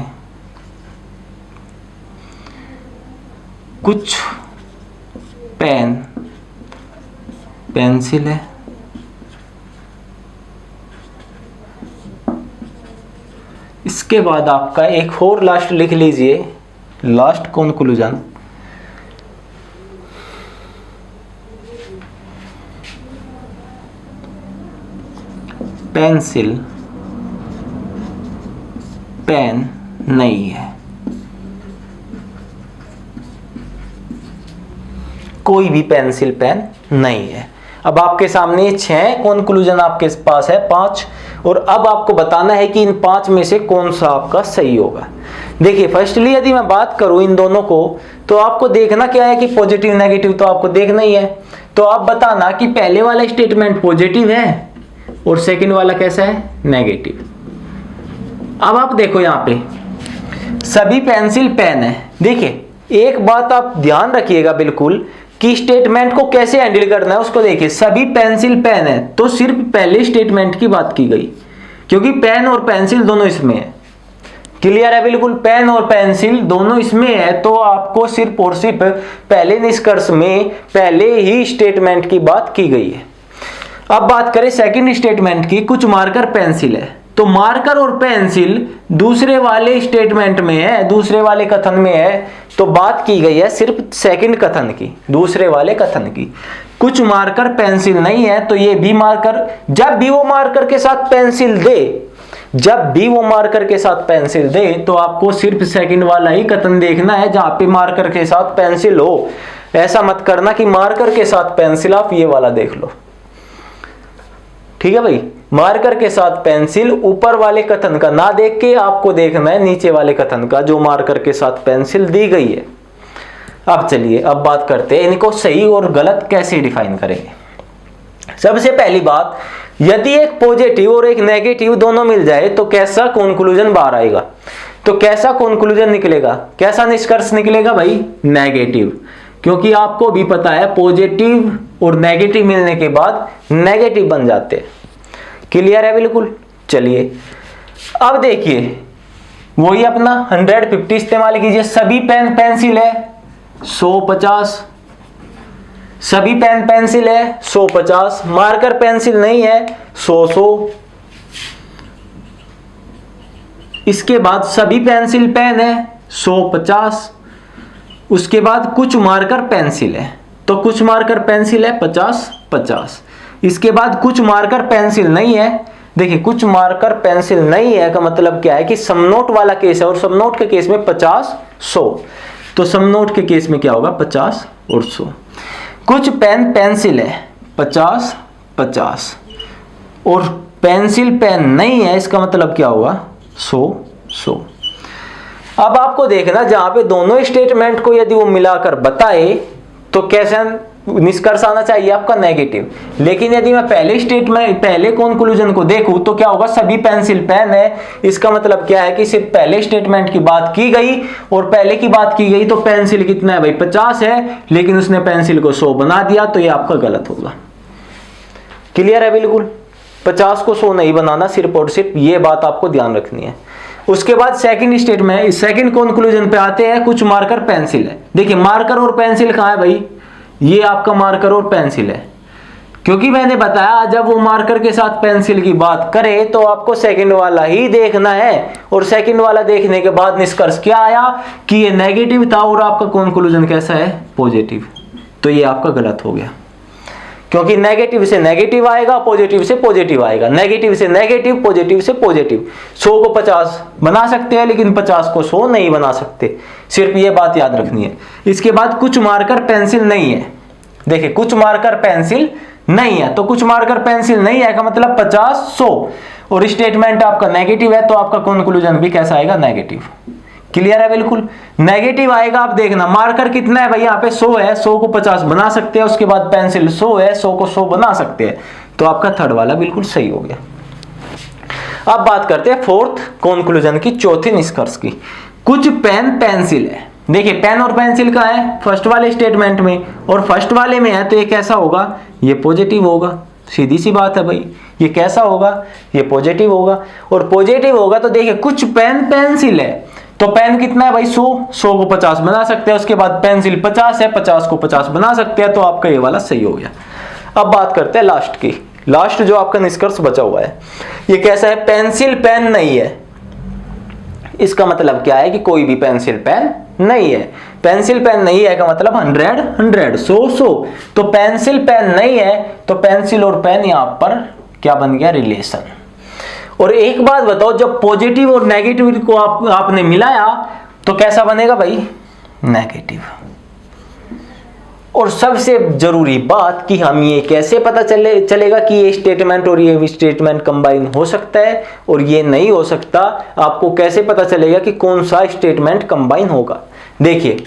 कुछ पेन पेंसिल है। इसके बाद आपका एक और लास्ट लिख लीजिए, लास्ट कंक्लूजन, पेंसिल पेन नहीं है। कोई भी पेंसिल पेन नहीं है। अब आपके सामने 6 कंक्लूजन आपके पास है, 5, और अब आपको बताना है कि इन 5 में से कौन सा आपका सही होगा। देखिए फर्स्टली यदि मैं बात करूं इन दोनों को, तो आपको देखना क्या है कि पॉजिटिव नेगेटिव तो आपको देखना ही है। तो आप बताना कि पहले वाला स्टेटमेंट पॉजिटिव है और सेकंड वाला कैसा है, नेगेटिव। अब आप देखो यहां पे सभी पेंसिल पेन है। देखिए एक बात आप ध्यान रखिएगा बिल्कुल कि स्टेटमेंट को कैसे हैंडल करना है उसको देखिए। सभी पेंसिल पेन है तो सिर्फ पहले स्टेटमेंट की बात की गई, क्योंकि पेन और पेंसिल दोनों इसमें है। क्लियर है बिल्कुल, पेन और पेंसिल दोनों इसमें है, तो आपको सिर्फ और सिर्फ पहले निष्कर्ष में पहले ही स्टेटमेंट की बात की गई है। अब बात करें सेकंड स्टेटमेंट की, कुछ मार्कर पेंसिल है, तो मार्कर और पेंसिल दूसरे वाले स्टेटमेंट में है, दूसरे वाले कथन में है, तो बात की गई है सिर्फ सेकंड कथन की, दूसरे वाले कथन की। कुछ मार्कर पेंसिल नहीं है, तो ये भी मार्कर, जब भी वो मार्कर के साथ पेंसिल दे, जब भी वो मार्कर के साथ पेंसिल दे, तो आपको सिर्फ सेकंड वाला ही कथन देखना है जहां पे मार्कर के साथ पेंसिल हो। ऐसा मत करना कि मार्कर के साथ पेंसिल, आप ये वाला देख लो। ठीक है भाई, मार्कर के साथ पेंसिल ऊपर वाले कथन का ना देख के आपको देखना है नीचे वाले कथन का जो मार्कर के साथ पेंसिल दी गई है। अब चलिए अब बात करते हैं इनको सही और गलत कैसे डिफाइन करेंगे। सबसे पहली बात, यदि एक पॉजिटिव और एक नेगेटिव दोनों मिल जाए तो कैसा कंक्लूजन बाहर आएगा? तो कैसा कंक्लूजन निकलेगा, कैसा निष्कर्ष निकलेगा भाई? नेगेटिव, क्योंकि आपको भी पता है पॉजिटिव और नेगेटिव मिलने के बाद नेगेटिव बन जाते हैं। क्लियर है बिल्कुल। चलिए अब देखिए वही अपना 150 इस्तेमाल कीजिए। सभी पेन पेंसिल है 150, सभी पेन पेंसिल है 150, मार्कर पेंसिल नहीं है 100। इसके बाद सभी पेंसिल पेन है 150, उसके बाद कुछ मार्कर पेंसिल है, तो कुछ मार्कर पेंसिल है 50। इसके बाद कुछ मार्कर पेंसिल नहीं है। देखिए कुछ मार्कर पेंसिल नहीं है का मतलब क्या है कि सम नोट वाला केस है, और सम नोट के केस में 50 100, तो सम नोट के केस में क्या होगा 50 और 100। कुछ पेन पेंसिल है 50 और पेंसिल पेन नहीं है, इसका मतलब क्या होगा 100। अब आपको देखना जहां पे दोनों स्टेटमेंट को यदि वो मिलाकर बताए तो कैसा निष्कर्ष आना चाहिए आपका? नेगेटिव। लेकिन यदि मैं पहले स्टेटमेंट पहले कंक्लूजन को देखूं तो क्या होगा? सभी पेंसिल पेन है, इसका मतलब क्या है कि सिर्फ पहले स्टेटमेंट की बात की गई और पहले की बात की गई तो पेंसिल कितना है भाई 50 है, लेकिन उसने पेंसिल को 100 बना दिया, तो ये आपका गलत होगा। क्लियर है बिल्कुल। 50 को 100 नहीं बनाना, सिर्फ और सिर्फ ये बात आपको ध्यान रखनी है। उसके बाद सेकंड स्टेटमेंट सेकंड कंक्लूजन पे आते हैं, कुछ मार्कर पेंसिल है। देखिए मार्कर और पेंसिल कहां है भाई? ये आपका मार्कर और पेंसिल है, क्योंकि मैंने बताया जब वो मार्कर के साथ पेंसिल की बात करे तो आपको सेकंड वाला ही देखना है, और सेकंड वाला देखने के बाद निष्कर्ष क्या आया कि ये नेगेटिव था और आपका कंक्लूजन कैसा है? पॉजिटिव। तो ये आपका गलत हो गया, क्योंकि नेगेटिव से नेगेटिव आएगा, पॉजिटिव से पॉजिटिव आएगा, नेगेटिव से नेगेटिव, पॉजिटिव से पॉजिटिव। 100 को 50 बना सकते हैं लेकिन 50 को 100 नहीं बना सकते, सिर्फ ये बात याद रखनी है। इसके बाद कुछ मार्कर पेंसिल नहीं है। देखिए कुछ मार्कर पेंसिल नहीं है, तो कुछ मार्कर पेंसिल नहीं है का मतलब 50 100 और स्टेटमेंट आपका नेगेटिव है, तो आपका कंक्लूजन भी कैसा आएगा? नेगेटिव। क्लियर है बिल्कुल। नेगेटिव आएगा, आप देखना मार्कर कितना है भाई? यहाँ पे 100 है, 100 को 50 बना सकते हैं, उसके बाद पेंसिल 100 है, 100 को 100 बना सकते हैं, तो आपका थर्ड वाला बिल्कुल सही हो गया। अब बात करते हैं फोर्थ कंक्लूजन की, चौथे निष्कर्ष की। कुछ पेन पेंसिल है। देखिए पेन और पेंसिल का है फर्स्ट वाले स्टेटमेंट में, और फर्स्ट वाले में है तो ये कैसा होगा? ये पॉजिटिव होगा। सीधी सी बात है भाई, ये कैसा होगा? ये पॉजिटिव होगा। और पॉजिटिव होगा तो देखिए कुछ पेन पेंसिल है, तो पेन कितना है भाई? 100 को 50 बना सकते हैं, उसके बाद पेंसिल 50 है, 50 को 50 बना सकते हैं, तो आपका ये वाला सही हो गया। अब बात करते हैं लास्ट की। लास्ट जो आपका निष्कर्ष बचा हुआ है ये कैसा है? पेंसिल पेन नहीं है। इसका मतलब क्या है कि कोई भी पेंसिल पेन नहीं है। पेंसिल पेन नहीं है का मतलब 100 100 100 100, तो पेंसिल पेन नहीं है तो पेंसिल और पेन यहां पर क्या बन गया? रिलेशन। और एक बात बताओ, जब पॉजिटिव और नेगेटिव को आपने मिलाया तो कैसा बनेगा भाई? नेगेटिव। और सबसे जरूरी बात कि हम ये कैसे पता चलेगा कि ये स्टेटमेंट और ये स्टेटमेंट कंबाइन हो सकता है और ये नहीं हो सकता? आपको कैसे पता चलेगा कि कौन सा स्टेटमेंट कंबाइन होगा? देखिए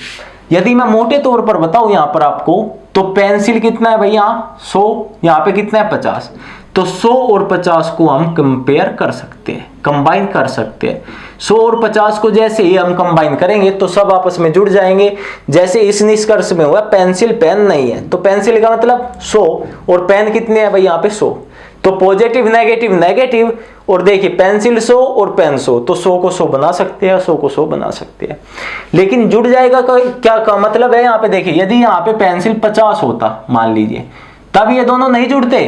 यदि मैं मोटे तौर पर बताऊं यहां पर आपको, तो पेंसिल कितना है भाई? यहाँ 100, यहाँ पे कितना है? 50। तो 100 और 50 को हम कंपेयर कर सकते हैं, कंबाइन कर सकते हैं। 100 और 50 को जैसे ही हम कंबाइन करेंगे तो सब आपस में जुड़ जाएंगे। जैसे इस निष्कर्ष में हुआ पेंसिल पेन नहीं है, तो पेंसिल का मतलब 100 और पेन कितने हैं भाई? यहाँ पे 100, तो पॉजिटिव नेगेटिव नेगेटिव, और देखिए पेंसिल 100 और पेन 100, तो 100 को 100 बना सकते हैं, 100 को 100 बना सकते हैं, लेकिन जुड़ जाएगा क्या का मतलब है? यहाँ पे देखिए यदि यहाँ पे पेंसिल 50 होता मान लीजिए, तब ये दोनों नहीं जुड़ते,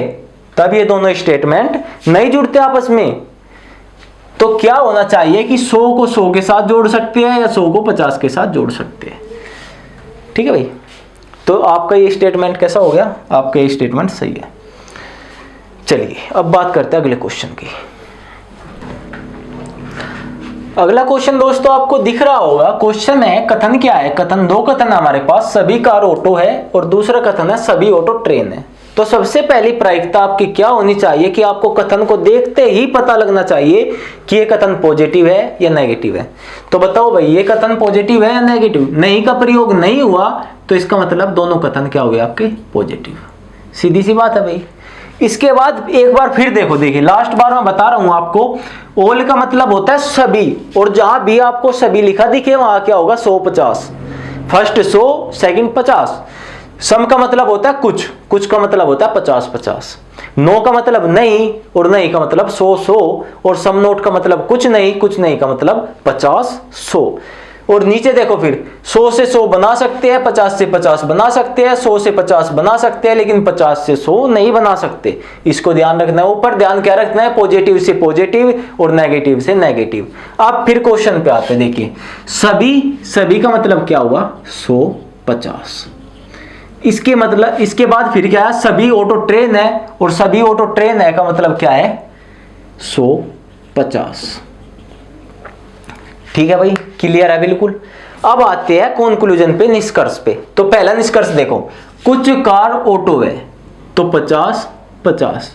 तब ये दोनों स्टेटमेंट नहीं जुड़ते आपस में। तो क्या होना चाहिए कि 100 को 100 के साथ जोड़ सकते हैं या 100 को 50 के साथ जोड़ सकते हैं। ठीक है भाई, तो आपका ये स्टेटमेंट कैसा हो गया? आपका ये स्टेटमेंट सही है। चलिए अब बात करते हैं अगले क्वेश्चन की। अगला क्वेश्चन दोस्तों आपको दिख रहा होगा। क्वेश्चन है, कथन क्या है? कथन दो कथन हमारे पास, सभी कार ऑटो है और दूसरा कथन है सभी ऑटो ट्रेन है। तो सबसे पहली प्रायिकता आपकी क्या होनी चाहिए कि आपको कथन को देखते ही पता लगना चाहिए कि ये कथन पॉजिटिव है या नेगेटिव है। तो बताओ भाई, ये कथन पॉजिटिव है या नेगेटिव? नहीं का प्रयोग नहीं हुआ तो इसका मतलब दोनों कथन क्या हो गए आपके? पॉजिटिव। सीधी सी बात है भाई। इसके बाद एक बार फिर देखो, देखिए लास्ट बार मैं बता रहा हूं आपको, ऑल का मतलब होता है सभी, और जहां भी आपको सभी लिखा दिखे वहां क्या होगा? 100-50। First 100, second 50। सम का मतलब होता है कुछ, कुछ का मतलब होता है 50-50। नो का मतलब नहीं, और नहीं का मतलब 100-100, और सम नोट का मतलब कुछ नहीं का मतलब 50-100। और नीचे देखो फिर 100 से 100 बना सकते हैं, 50 से 50 बना सकते हैं, 100 से 50 बना सकते हैं, लेकिन 50 से 100 नहीं बना सकते। इसको ध्यान रखना है। ऊपर ध्यान क्या रखना है? पॉजिटिव से पॉजिटिव और नेगेटिव से नेगेटिव। अब फिर क्वेश्चन पे आते हैं। देखिए सभी का मतलब क्या हुआ? 100-50। इसके मतलब, इसके बाद फिर क्या है? सभी ऑटो ट्रेन है, और सभी ऑटो ट्रेन है का मतलब क्या है? 100-50। ठीक है भाई, क्लियर है बिल्कुल। अब आते हैं कंक्लूजन पे, निष्कर्ष पे। तो पहला निष्कर्ष देखो, कुछ कार ऑटो है तो 50-50।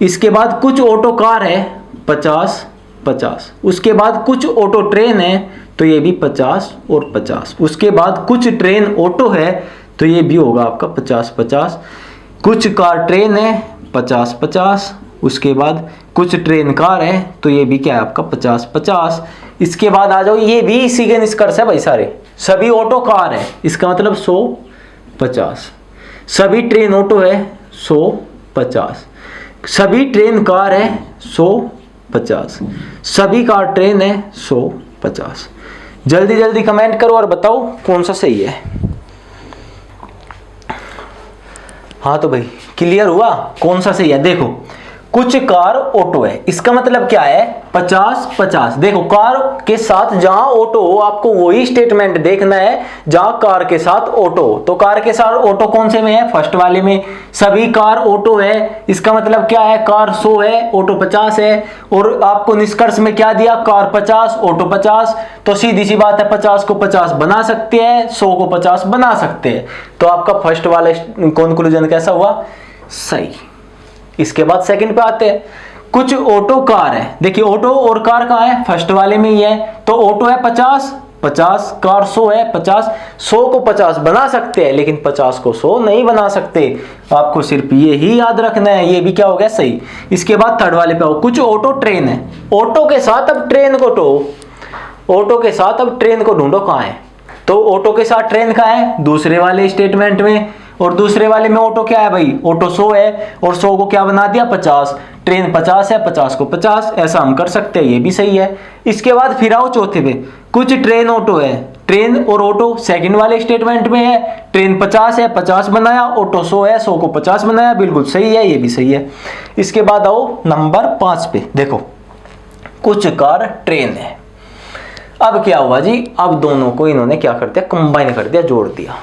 इसके बाद कुछ ऑटो कार है 50-50। उसके बाद कुछ ऑटो ट्रेन है तो ये भी 50 और 50। उसके बाद कुछ ट्रेन ऑटो है तो ये भी होगा आपका 50-50। कुछ कार ट्रेन है 50-50। उसके बाद कुछ ट्रेन कार है तो ये भी क्या है आपका? 50-50। इसके बाद आ जाओ, ये भी इसी के निष्कर्ष है भाई सारे। सभी ऑटो कार है, इसका मतलब 100-50। सभी ट्रेन ऑटो है 100-50। सभी ट्रेन कार है 100-50। सभी कार ट्रेन है 100-50। जल्दी जल्दी कमेंट करो और बताओ कौन सा सही है। हाँ तो भाई क्लियर हुआ कौन सा सही है? देखो, कुछ कार ऑटो है, इसका मतलब क्या है? 50-50। देखो कार के साथ जहां ऑटो हो आपको वही स्टेटमेंट देखना है जहां कार के साथ ऑटो हो। तो कार के साथ ऑटो कौन से में है? फर्स्ट वाले में। सभी कार ऑटो है, इसका मतलब क्या है? कार 100 है, ऑटो 50 है। और आपको निष्कर्ष में क्या दिया? Car 50, auto 50। तो सीधी सी बात है, 50 को 50 बना सकते हैं, 100 को 50 बना सकते हैं। तो आपका फर्स्ट वाला कंक्लूजन कैसा हुआ? सही। इसके बाद सेकंड पे आते हैं, कुछ ऑटो कार है। देखिए ऑटो और कार कहाँ है? फर्स्ट वाले में ही है। तो ऑटो है 50-50, कार 100 है 50। 100 को 50 बना सकते हैं, लेकिन 50 को 100 नहीं बना सकते। आपको सिर्फ ये ही याद रखना है। ये भी क्या हो गया? सही। इसके बाद थर्ड वाले पे आओ, कुछ ऑटो ट्रेन है। ऑटो के साथ अब ट्रेन को ऑटो के साथ अब ट्रेन को ढूंढो कहाँ है। तो ऑटो के साथ ट्रेन कहाँ है? दूसरे वाले स्टेटमेंट में। और दूसरे वाले में ऑटो क्या है भाई? ऑटो 100 है, और 100 को क्या बना दिया? 50। ट्रेन 50 है, 50 को 50। ऐसा हम कर सकते हैं, ये भी सही है। इसके बाद फिर आओ चौथे पे, कुछ ट्रेन ऑटो है। ट्रेन और ऑटो सेकंड वाले स्टेटमेंट में है। ट्रेन 50 है, 50 बनाया। ऑटो 100 है, 100 को 50 बनाया। बिल्कुल सही है, ये भी सही है। इसके बाद आओ नंबर 5 पे। देखो कुछ कार ट्रेन है। अब क्या हुआ जी? अब दोनों को इन्होंने क्या कर दिया? कंबाइन कर दिया, जोड़ दिया।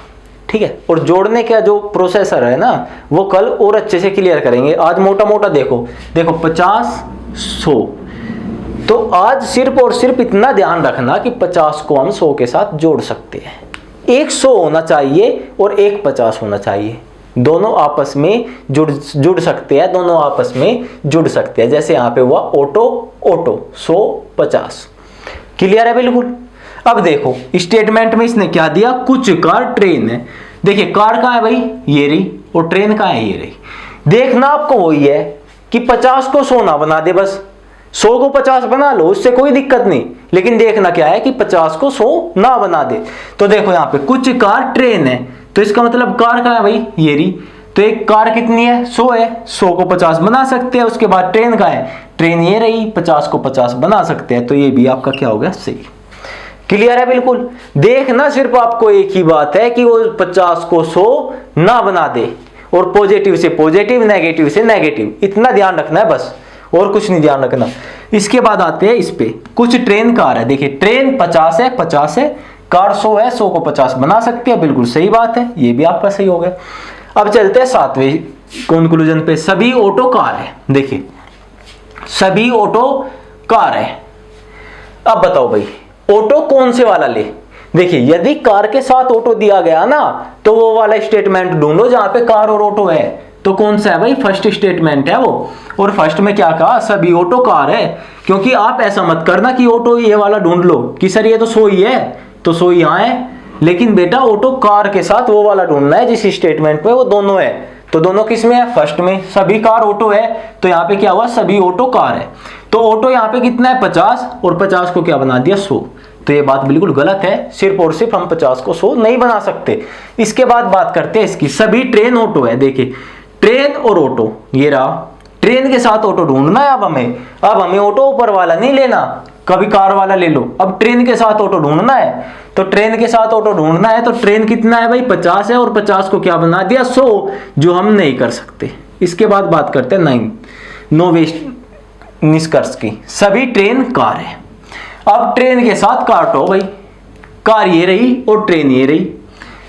ठीक है। और जोड़ने का जो प्रोसेसर है ना, वो कल और अच्छे से क्लियर करेंगे। आज मोटा मोटा देखो 50-100। तो आज सिर्फ और सिर्फ इतना ध्यान रखना कि 50 को हम 100 के साथ जोड़ सकते हैं। एक 100 होना चाहिए और एक 50 होना चाहिए। दोनों आपस में जुड़ सकते हैं, दोनों आपस में जुड़ सकते हैं। जैसे यहाँ पे हुआ ऑटो 100-50। क्लियर है बिल्कुल। अब देखो स्टेटमेंट में इसने क्या दिया? कुछ कार ट्रेन है। देखिए कार कहाँ है भाई? ये रही। और ट्रेन कहाँ है? ये रही। देखना आपको वही है कि 50 को 100 ना बना दे, बस 100 को 50 बना लो, उससे कोई दिक्कत नहीं। लेकिन देखना क्या है कि 50 को 100 ना बना दे। तो देखो यहाँ पे कुछ कार ट्रेन है, तो इसका मतलब कार कहाँ है भाई? ये रही। तो एक कार कितनी है? 100 है, 100 को 50 बना सकते हैं। उसके बाद ट्रेन कहाँ है? ट्रेन ये रही, 50 को 50 बना सकते हैं। तो ये भी आपका क्या हो गया? सही। क्लियर है बिल्कुल। देखना सिर्फ आपको एक ही बात है कि वो 50 को 100 ना बना दे, और पॉजिटिव से पॉजिटिव, नेगेटिव से नेगेटिव, इतना ध्यान रखना है बस, और कुछ नहीं ध्यान रखना। इसके बाद आते हैं इस पे, कुछ ट्रेन कार है। देखिए ट्रेन 50 है, 50 है, कार 100 है, 100 को 50 बना सकती है। बिल्कुल सही बात है, ये भी आपका सही हो गया। अब चलते हैं 7वें कंक्लूजन पे, सभी ऑटो कार है। देखिए सभी ऑटो कार है। अब बताओ भाई ऑटो कौन से वाला ले? देखिए यदि कार के साथ ऑटो दिया गया ना, तो वो वाला स्टेटमेंट ढूंढो जहां पे कार और ऑटो है। तो कौन सा है भाई, फर्स्ट स्टेटमेंट है वो। और फर्स्ट में क्या कहा, सभी ऑटो कार है। क्योंकि आप ऐसा मत करना कि ऑटो ये वाला ढूंढ लो कि सर ये तो 100 ही है, तो 100 यहाँ है, लेकिन बेटा ऑटो कार के साथ वो वाला ढूंढना है जिस स्टेटमेंट में वो दोनों है। तो दोनों किस में है, फर्स्ट में। सभी कार ऑटो है, तो यहाँ पे क्या हुआ, सभी ऑटो कार है। तो ऑटो यहाँ पे कितना है 50, और 50 को क्या बना दिया 100। तो ये बात बिल्कुल गलत है, सिर्फ और सिर्फ हम 50 को 100 नहीं बना सकते। इसके बाद बात करते हैं इसकी, सभी ट्रेन ऑटो है। देखिए ट्रेन और ऑटो, ये रहा, ट्रेन के साथ ऑटो ढूंढना है अब हमें ऑटो ऊपर वाला नहीं लेना, कभी कार वाला ले लो, अब ट्रेन के साथ ऑटो ढूंढना है। तो ट्रेन के साथ ऑटो ढूंढना है, तो ट्रेन कितना है भाई 50 है, और 50 को क्या बना दिया 100, जो हम नहीं कर सकते। इसके बाद बात करते हैं 9 नो वेस्ट निष्कर्ष की, सभी ट्रेन कार है। अब ट्रेन के साथ काटो भाई, कार ये रही और ट्रेन ये रही,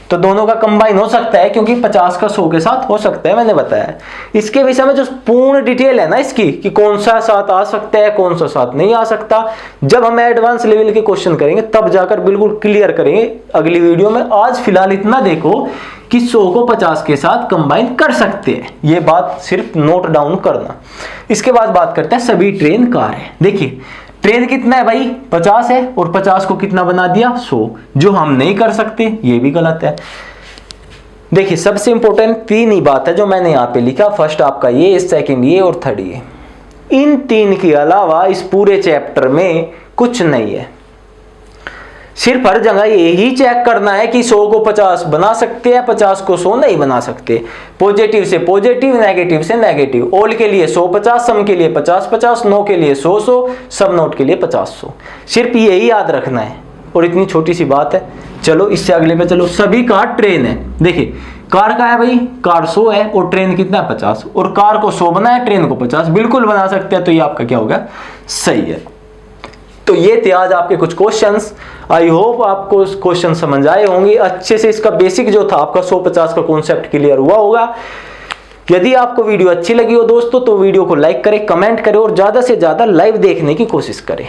तो दोनों का कंबाइन हो सकता है, क्योंकि 50 का 100 के साथ हो सकता है, मैंने बताया। इसके विषय में जो पूर्ण डिटेल है ना इसकी, कि कौन सा साथ आ सकता है कौन सा साथ नहीं आ सकता, जब हम एडवांस लेवल के क्वेश्चन करेंगे तब जाकर बिल्कुल क्लियर करेंगे अगली वीडियो में। आज फिलहाल इतना देखो कि 100 को 50 के साथ कंबाइन कर सकते हैं, ये बात सिर्फ नोट डाउन करना। इसके बाद बात करते हैं सभी ट्रेन कार है। देखिए ट्रेन कितना है भाई 50 है, और 50 को कितना बना दिया 100, जो हम नहीं कर सकते, ये भी गलत है। देखिए सबसे इंपॉर्टेंट 3 ही बात है जो मैंने यहाँ पे लिखा, फर्स्ट आपका ये, सेकंड ये और थर्ड ये। इन 3 के अलावा इस पूरे चैप्टर में कुछ नहीं है। सिर्फ हर जगह यही चेक करना है कि 100 को 50 बना सकते हैं, 50 को 100 नहीं बना सकते। पॉजिटिव से पॉजिटिव, नेगेटिव से नेगेटिव। ऑल के लिए 100 50, सम के लिए 50 50, नो के लिए 100 100, सब नोट के लिए 50 100। सिर्फ यही याद रखना है, और इतनी छोटी सी बात है। चलो इससे अगले पे चलो, सभी कार ट्रेन है। देखिए कार का है भाई, कार 100 है और ट्रेन कितना है 50, और कार को 100 बना है, ट्रेन को 50 बिल्कुल बना सकते हैं, तो ये आपका क्या होगा, सही है। तो ये थे आज आपके कुछ क्वेश्चंस। आई होप आपको क्वेश्चन समझ आए होंगे अच्छे से। इसका बेसिक जो था आपका 100-50 का कॉन्सेप्ट क्लियर हुआ होगा। यदि आपको वीडियो अच्छी लगी हो दोस्तों, तो वीडियो को लाइक करें, कमेंट करें, और ज्यादा से ज्यादा लाइव देखने की कोशिश करें,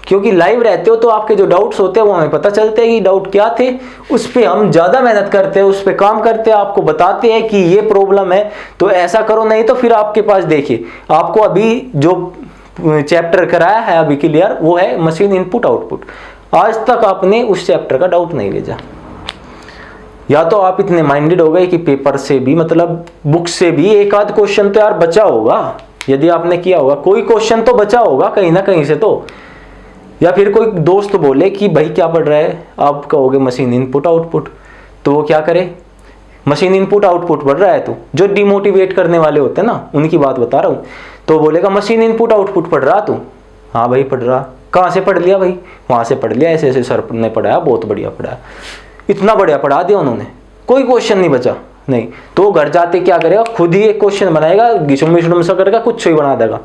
क्योंकि लाइव रहते हो तो आपके जो डाउट्स होते हैं वो हमें पता चलते हैं कि डाउट क्या थे, उस पर हम ज़्यादा मेहनत करते हैं, उस पर काम करते हैं, आपको बताते हैं कि ये प्रॉब्लम है तो ऐसा करो, नहीं तो फिर आपके पास देखिए आपको अभी जो चैप्टर कराया है अभी क्लियर, वो है मशीन इनपुट आउटपुट। आज तक आपने उस चैप्टर का डाउट नहीं भेजा, या तो आप इतने माइंडेड हो गए कि पेपर से भी, मतलब बुक से भी एक आध क्वेश्चन तो यार बचा होगा, यदि आपने किया होगा कोई क्वेश्चन तो बचा होगा कहीं ना कहीं से तो। या फिर कोई दोस्त बोले कि भाई क्या पढ़ रहा है, आप कहोगे मशीन इनपुट आउटपुट, तो वो क्या करे, मशीन इनपुट आउटपुट पढ़ रहा है तो, जो डिमोटिवेट करने वाले होते हैं ना उनकी बात बता रहा हूँ। तो बोलेगा मशीन इनपुट आउटपुट पढ़ रहा तू, हाँ भाई पढ़ रहा, कहाँ से पढ़ लिया भाई, वहाँ से पढ़ लिया, ऐसे ऐसे सर ने पढ़ाया, बहुत बढ़िया पढ़ाया, इतना बढ़िया पढ़ा दिया उन्होंने, कोई क्वेश्चन नहीं बचा। नहीं तो घर जाते क्या करेगा, खुद ही एक क्वेश्चन बनाएगा, घिसुम घिसुम सा करेगा, कुछ ही बना देगा,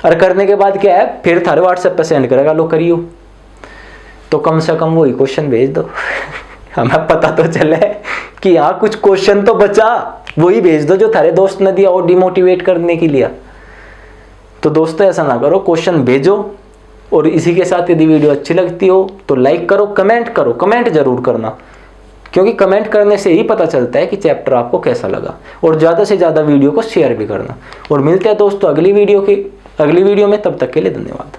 और करने के बाद क्या है फिर थारे व्हाट्सएप पे सेंड करेगा, लो करियो। तो कम से कम वही क्वेश्चन भेज दो हमें पता तो चले कि यहाँ कुछ क्वेश्चन तो बचा, वही भेज दो जो थारे दोस्त ने दिया और डिमोटिवेट करने के लिए। तो दोस्तों ऐसा ना करो, क्वेश्चन भेजो। और इसी के साथ यदि वीडियो अच्छी लगती हो तो लाइक करो, कमेंट जरूर करना, क्योंकि कमेंट करने से ही पता चलता है कि चैप्टर आपको कैसा लगा। और ज़्यादा से ज़्यादा वीडियो को शेयर भी करना। और मिलते हैं दोस्तों अगली वीडियो में, तब तक के लिए धन्यवाद।